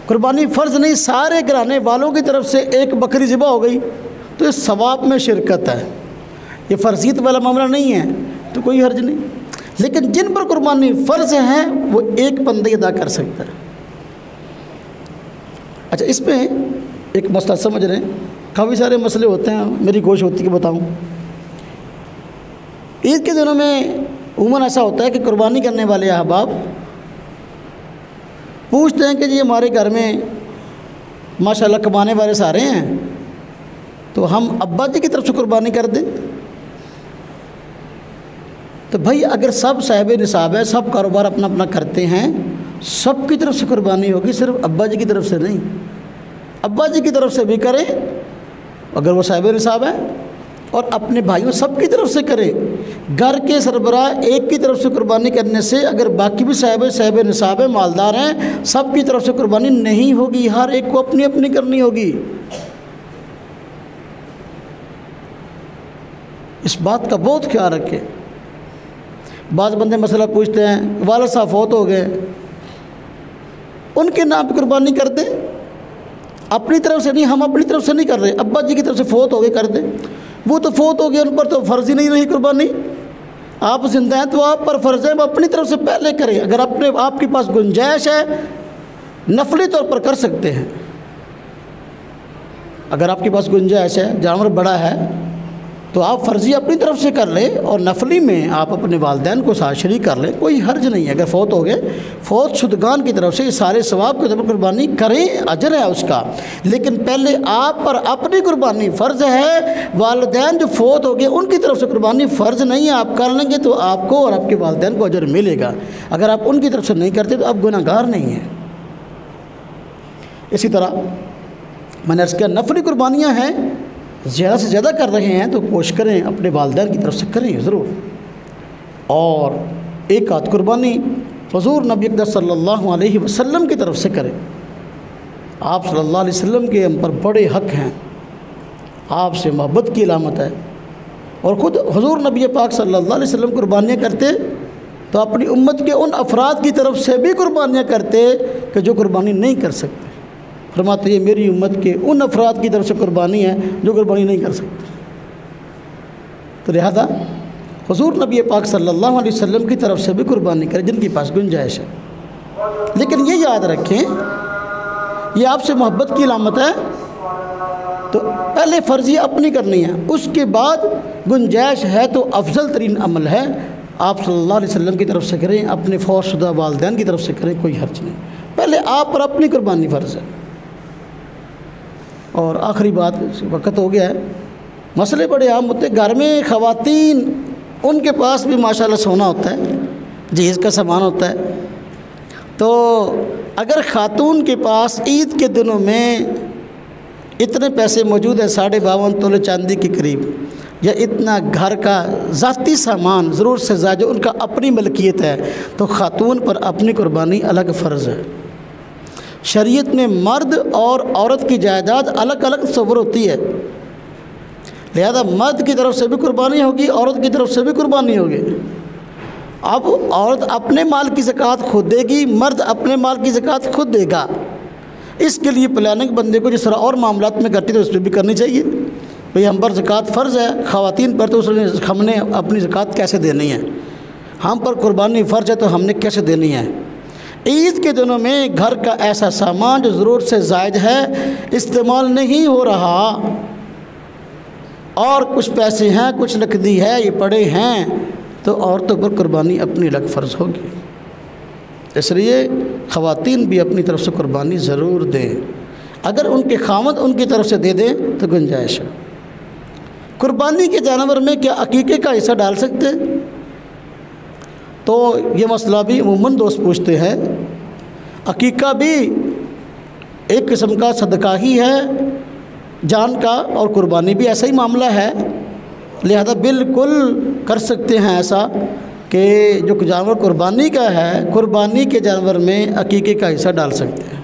कुर्बानी फ़र्ज़ नहीं, सारे घराने वालों की तरफ से एक बकरी ज़िबा हो गई तो इस सवाब में शिरकत है, ये फ़र्ज़ियत वाला मामला नहीं है, तो कोई हर्ज नहीं। लेकिन जिन पर कुर्बानी फ़र्ज़ है वो एक बंदा अदा कर सकता है। अच्छा, इसमें एक मसला समझ रहे हैं, काफ़ी सारे मसले होते हैं, मेरी कोशिश होती है कि बताऊँ। ईद के दिनों में उमूमन ऐसा होता है कि कुर्बानी करने वाले अहबाब पूछते हैं कि जी हमारे घर में माशाल्लाह कमाने वाले सारे हैं, तो हम अब्बा जी की तरफ से कुर्बानी कर दें। तो भाई अगर सब साहिब निसाब है, सब कारोबार अपना अपना करते हैं, सब की तरफ से कुर्बानी होगी, सिर्फ अब्बा जी की तरफ से नहीं। अब्बा जी की तरफ से भी करें अगर वो साहिब निसाब है, और अपने भाइयों सब की तरफ से करें। घर के सरबराह एक की तरफ से कुर्बानी करने से अगर बाकी भी साहिब निसाब है, मालदार हैं, सब की तरफ से कुर्बानी नहीं होगी, हर एक को अपनी अपनी करनी होगी। इस बात का बहुत ख्याल रखें। बाज़ बंदे मसला पूछते हैं, वालिद साहब फौत हो गए, उनके नाम पर कुर्बानी कर दें, अपनी तरफ से नहीं, हम अपनी तरफ से नहीं कर रहे, अब्बा जी की तरफ से फौत हो गए कर दें। वो तो फौत हो गए, उन पर तो फ़र्ज़ ही नहीं रही कुर्बानी। आप जिंदा हैं तो आप पर फ़र्ज़ है, वो अपनी तरफ से पहले करें। अगर अपने आपके पास गुंजाइश है, नफली तौर पर कर सकते हैं। अगर आपके पास गुंजाइश है, जानवर बड़ा है, तो आप फ़र्ज़ी अपनी तरफ से कर लें और नफली में आप अपने वालिदैन को साथ शरीक कर लें, कोई हर्ज नहीं है। अगर फ़ौत हो गए, फ़ौत शुदगान की तरफ से ये सारे सवाब के तौर पर कुर्बानी करें, अजर है उसका। लेकिन पहले आप पर अपनी कुर्बानी फ़र्ज़ है, वालिदैन जो फ़ौत हो गए उनकी तरफ से कुर्बानी फ़र्ज़ नहीं है। आप कर लेंगे तो आपको और आपके वालिदैन को अजर मिलेगा। अगर आप उनकी तरफ से नहीं करते तो आप गुनाहगार नहीं हैं। इसी तरह मैंने अर्ज़ किया, नफली कुर्बानियाँ हैं, ज़्यादा से ज़्यादा कर रहे हैं तो कोशिश करें अपने वालिदैन की तरफ से करें ज़रूर। और एक आध कुर्बानी हुज़ूर नबी अक़दस सल्लल्लाहु अलैहि वसल्लम की तरफ से करें। आप सल्लल्लाहु अलैहि वसल्लम के हम पर बड़े हक़ हैं, आपसे मोहब्बत की अलामत है। और ख़ुद हुज़ूर नबी पाक सल्लल्लाहु अलैहि वसल्लम कुर्बानियाँ करते तो अपनी उम्मत के उन अफराद की तरफ से भी कुर्बानियाँ करते कि जो कुर्बानी नहीं कर सकते। फरमाते ये मेरी उम्मत के उन अफराद की तरफ से कुर्बानी है जो कुर्बानी नहीं कर सकते। तो लिहाजा हुज़ूर नबी पाक सल्लल्लाहु अलैहि वसल्लम की तरफ से भी कुर्बानी करें जिनके पास गुंजाइश है। लेकिन ये याद रखें, ये आपसे मोहब्बत की अलामत है, तो पहले फ़र्ज़ी अपनी करनी है, उसके बाद गुंजाइश है तो अफजल तरीन अमल है आप सल्लल्लाहु अलैहि वसल्लम की तरफ से करें, अपने फौतशुदा वालिदैन की तरफ से करें, कोई हर्ज नहीं। पहले आप पर अपनी कुर्बानी फ़र्ज़ है। और आखिरी बात, वक्त हो गया है, मसले बड़े आम होते हैं। घर में ख़वातीन, उनके पास भी माशाल्लाह सोना होता है, जहेज़ का सामान होता है। तो अगर ख़ातून के पास ईद के दिनों में इतने पैसे मौजूद हैं, 52.5 तोले चांदी के करीब, या इतना घर का ज़ाती सामान ज़रूर से ज़्यादा जो उनका अपनी मलकियत है, तो ख़ातून पर अपनी कुर्बानी अलग फ़र्ज़ है। शरीयत में मर्द और औरत की जायदाद अलग अलग तस्वर होती है, लिहाजा मर्द की तरफ से भी कुर्बानी होगी, औरत की तरफ से भी कुर्बानी होगी। अब औरत अपने माल की ज़कात खुद देगी, मर्द अपने माल की ज़कात खुद देगा। इसके लिए प्लानिंग बंदे को जिस तरह और मामलात में करती है उस पर भी करनी चाहिए। भाई हम पर ज़कात फ़र्ज़ है, ख़वातीन पर तो हमने अपनी ज़कात कैसे देनी है, हम पर कुर्बानी फ़र्ज़ है तो हमने कैसे देनी है। ईद के दिनों में घर का ऐसा सामान जो ज़रूरत से ज़ायद है इस्तेमाल नहीं हो रहा और कुछ पैसे हैं, कुछ नकदी है, ये पड़े हैं, तो औरतों पर कुर्बानी अपनी अलग फ़र्ज़ होगी। इसलिए ख़वातीन भी अपनी तरफ से कुर्बानी ज़रूर दें। अगर उनके खामद उनकी तरफ से दे दें तो गुंजाइश है। कुर्बानी के जानवर में क्या अकीके का हिस्सा डाल सकते? तो ये मसला भी अमूमन दोस्त पूछते हैं। अकीका भी एक किस्म का सदका ही है जान का, और कुर्बानी भी ऐसा ही मामला है। लिहाजा बिल्कुल कर सकते हैं ऐसा कि जो जानवर कुर्बानी का है, कुर्बानी के जानवर में अकीके का हिस्सा डाल सकते हैं।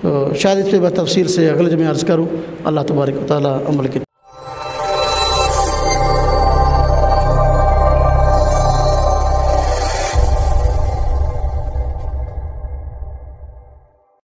तो शायद इस पर मैं तफसील से अगले जुमे अर्ज़ करूँ। अल्लाह तबारक व तआला अमल की